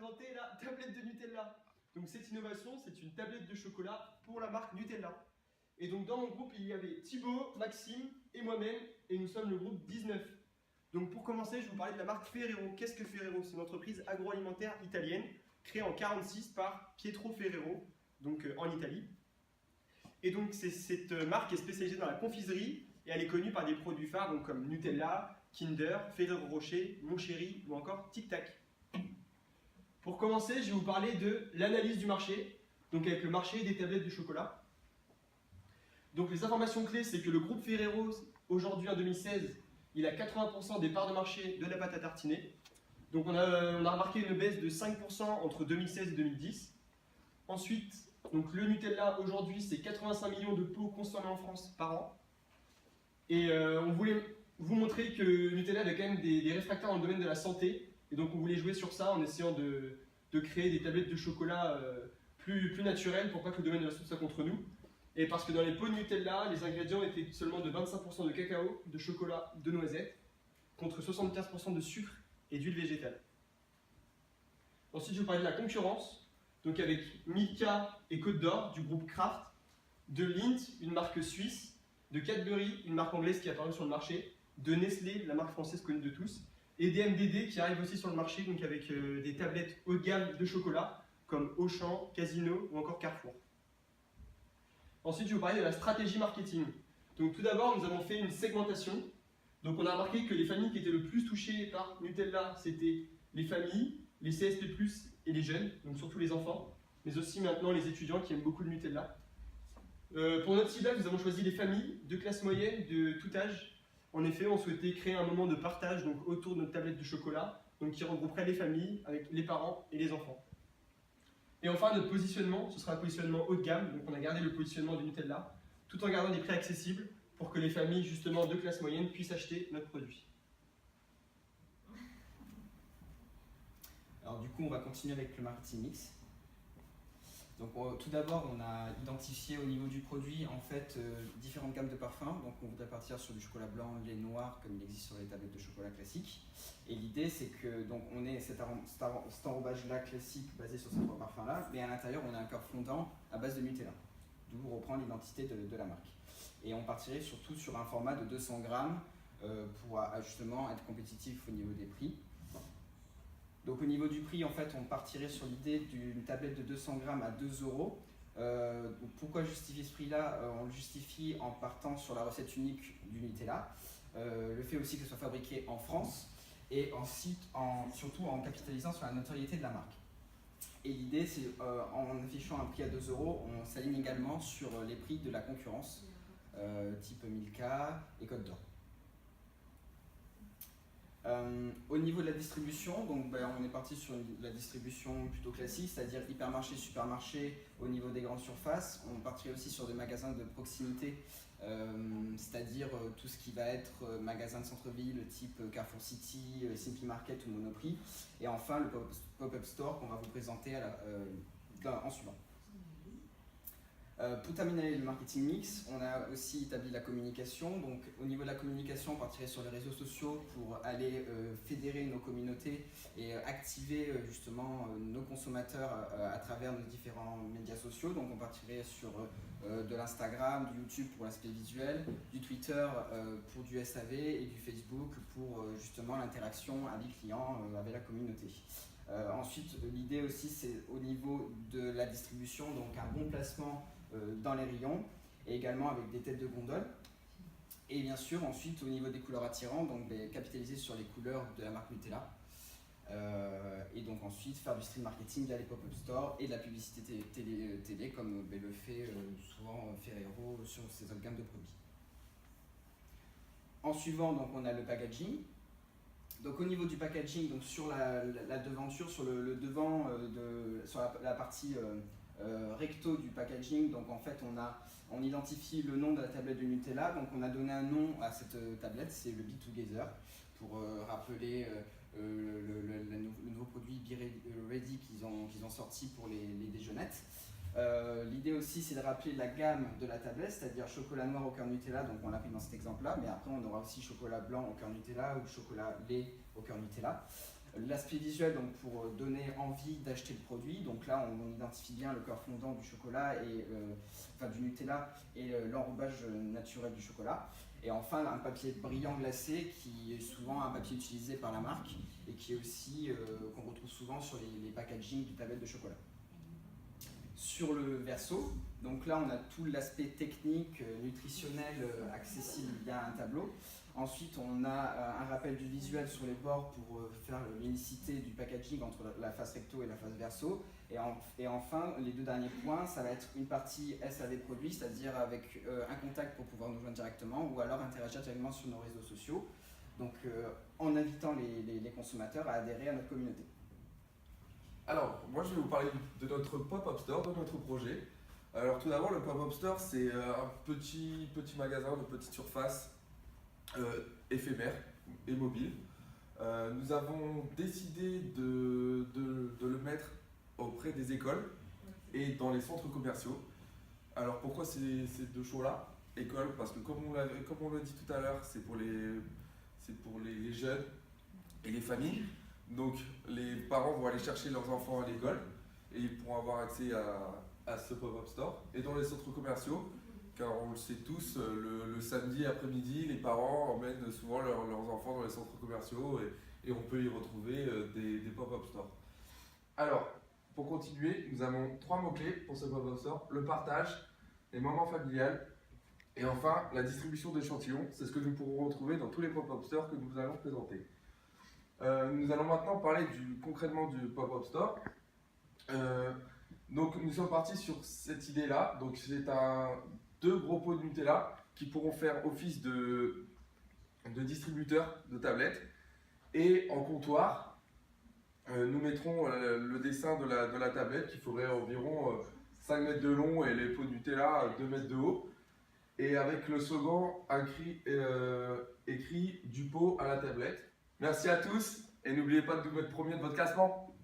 inventé la tablette de Nutella. Donc cette innovation, c'est une tablette de chocolat pour la marque Nutella. Et donc dans mon groupe, il y avait Thibaut, Maxime et moi-même, et nous sommes le groupe 19. Donc pour commencer, je vais vous parler de la marque Ferrero. Qu'est-ce que Ferrero? C'est une entreprise agroalimentaire italienne, créée en 1946 par Pietro Ferrero, donc en Italie. Et donc cette marque est spécialisée dans la confiserie, et elle est connue par des produits phares donc comme Nutella, Kinder, Ferrero Rocher, Mon Chéri ou encore Tic Tac. Pour commencer, je vais vous parler de l'analyse du marché, donc avec le marché des tablettes de chocolat. Donc les informations clés, c'est que le groupe Ferrero, aujourd'hui en 2016, il a 80% des parts de marché de la pâte à tartiner. Donc on a remarqué une baisse de 5% entre 2016 et 2010. Ensuite, donc le Nutella, aujourd'hui, c'est 85 millions de pots consommés en France par an. Et on voulait vous montrer que Nutella avait quand même des réfractaires dans le domaine de la santé. Et donc on voulait jouer sur ça en essayant de créer des tablettes de chocolat plus naturelles pour pas que le domaine de la santé soit contre nous. Et parce que dans les pots de Nutella, les ingrédients étaient seulement de 25% de cacao, de chocolat, de noisettes, contre 75% de sucre et d'huile végétale. Ensuite, je vais vous parler de la concurrence, donc avec Milka et Côte d'Or du groupe Kraft, de Lindt, une marque suisse, de Cadbury, une marque anglaise qui est apparue sur le marché, de Nestlé, la marque française connue de tous, et des MDD qui arrivent aussi sur le marché, donc avec des tablettes haut de gamme de chocolat, comme Auchan, Casino ou encore Carrefour. Ensuite, je vais vous parler de la stratégie marketing. Donc tout d'abord, nous avons fait une segmentation. Donc on a remarqué que les familles qui étaient le plus touchées par Nutella, c'était les familles, les CSP+, et les jeunes, donc surtout les enfants, mais aussi maintenant les étudiants qui aiment beaucoup le Nutella. Pour notre ciblage, nous avons choisi les familles de classe moyenne, de tout âge. En effet, on souhaitait créer un moment de partage donc, autour de notre tablette de chocolat, donc qui regrouperait les familles avec les parents et les enfants. Et enfin, notre positionnement, ce sera un positionnement haut de gamme, donc on a gardé le positionnement du Nutella, tout en gardant des prix accessibles pour que les familles justement de classe moyenne puissent acheter notre produit. Alors du coup, on va continuer avec le marketing mix. Donc tout d'abord, on a identifié au niveau du produit en fait différentes gammes de parfums. Donc on voudrait partir sur du chocolat blanc, lait noir, comme il existe sur les tablettes de chocolat classiques. Et l'idée, c'est que donc on ait cet enrobage-là classique basé sur ces trois parfums-là, mais à l'intérieur, on a un cœur fondant à base de Nutella, d'où reprend l'identité de la marque. Et on partirait surtout sur un format de 200 grammes pour justement être compétitif au niveau des prix. Donc au niveau du prix, en fait, on partirait sur l'idée d'une tablette de 200 grammes à 2 €. Pourquoi justifier ce prix-là? On le justifie en partant sur la recette unique du Nutella, le fait aussi que ce soit fabriqué en France et ensuite, surtout en capitalisant sur la notoriété de la marque. Et l'idée, c'est en affichant un prix à 2 €, on s'aligne également sur les prix de la concurrence, type Milka et Côte d'Or. Au niveau de la distribution, donc, on est parti sur la distribution plutôt classique, c'est-à-dire hypermarché, supermarché au niveau des grandes surfaces. On partirait aussi sur des magasins de proximité, c'est-à-dire tout ce qui va être magasin de centre-ville type Carrefour City, Simply Market ou Monoprix. Et enfin le pop-up store qu'on va vous présenter en suivant. Pour terminer le marketing mix, on a aussi établi la communication. Donc, au niveau de la communication, on partirait sur les réseaux sociaux pour aller fédérer nos communautés et activer justement nos consommateurs à travers nos différents médias sociaux. Donc, on partirait sur de l'Instagram, du YouTube pour l'aspect visuel, du Twitter pour du SAV et du Facebook pour justement l'interaction avec clients, avec la communauté. Ensuite, l'idée aussi, c'est au niveau de la distribution, donc un bon placement dans les rayons et également avec des têtes de gondole. Et bien sûr, ensuite, au niveau des couleurs attirantes, donc capitaliser sur les couleurs de la marque Nutella. Et donc ensuite, faire du stream marketing via les pop-up stores et de la publicité télé comme le fait souvent Ferrero sur ces autres gammes de produits. En suivant, donc, on a le packaging. Donc au niveau du packaging, donc sur la devanture, sur le devant, sur la partie recto du packaging, donc en fait on identifie le nom de la tablette de Nutella, donc on a donné un nom à cette tablette, c'est le Be Together, pour rappeler le nouveau produit Be Ready qu'ils ont sorti pour les déjeunettes. L'idée aussi, c'est de rappeler la gamme de la tablette, c'est-à-dire chocolat noir au cœur Nutella, donc on l'a pris dans cet exemple-là, mais après on aura aussi chocolat blanc au cœur Nutella ou chocolat lait au cœur Nutella. L'aspect visuel, donc pour donner envie d'acheter le produit. Donc là, on identifie bien le cœur fondant du chocolat, du Nutella et l'enrobage naturel du chocolat. Et enfin, un papier brillant glacé qui est souvent un papier utilisé par la marque et qui est aussi qu'on retrouve souvent sur les packagings de tablettes de chocolat. Sur le verso, donc là on a tout l'aspect technique, nutritionnel accessible via un tableau. Ensuite on a un rappel du visuel sur les bords pour faire l'unicité du packaging entre la face recto et la face verso. Et enfin, les deux derniers points, ça va être une partie SAV produit, c'est-à-dire avec un contact pour pouvoir nous joindre directement ou alors interagir directement sur nos réseaux sociaux. Donc en invitant les consommateurs à adhérer à notre communauté. Alors, moi je vais vous parler de notre pop-up store, de notre projet. Alors tout d'abord, le pop-up store, c'est un petit magasin de petite surface éphémère et mobile. Nous avons décidé de le mettre auprès des écoles et dans les centres commerciaux. Alors pourquoi ces deux choix-là? École, parce que comme on l'a dit tout à l'heure, c'est pour les jeunes et les familles. Donc les parents vont aller chercher leurs enfants à l'école et ils pourront avoir accès à ce pop-up store. Et dans les centres commerciaux, car on le sait tous, le samedi après-midi, les parents emmènent souvent leurs enfants dans les centres commerciaux et on peut y retrouver des pop-up stores. Alors, pour continuer, nous avons 3 mots-clés pour ce pop-up store: le partage, les moments familiales et enfin la distribution d'échantillons. C'est ce que nous pourrons retrouver dans tous les pop-up stores que nous allons présenter. Nous allons maintenant parler concrètement du pop-up store. Donc nous sommes partis sur cette idée-là. Donc c'est 2 gros pots de Nutella qui pourront faire office de distributeurs de tablettes. Et en comptoir, nous mettrons le dessin de la tablette qui ferait environ 5 mètres de long et les pots de Nutella 2 mètres de haut. Et avec le slogan écrit du pot à la tablette. Merci à tous et n'oubliez pas de nous mettre premier de votre classement.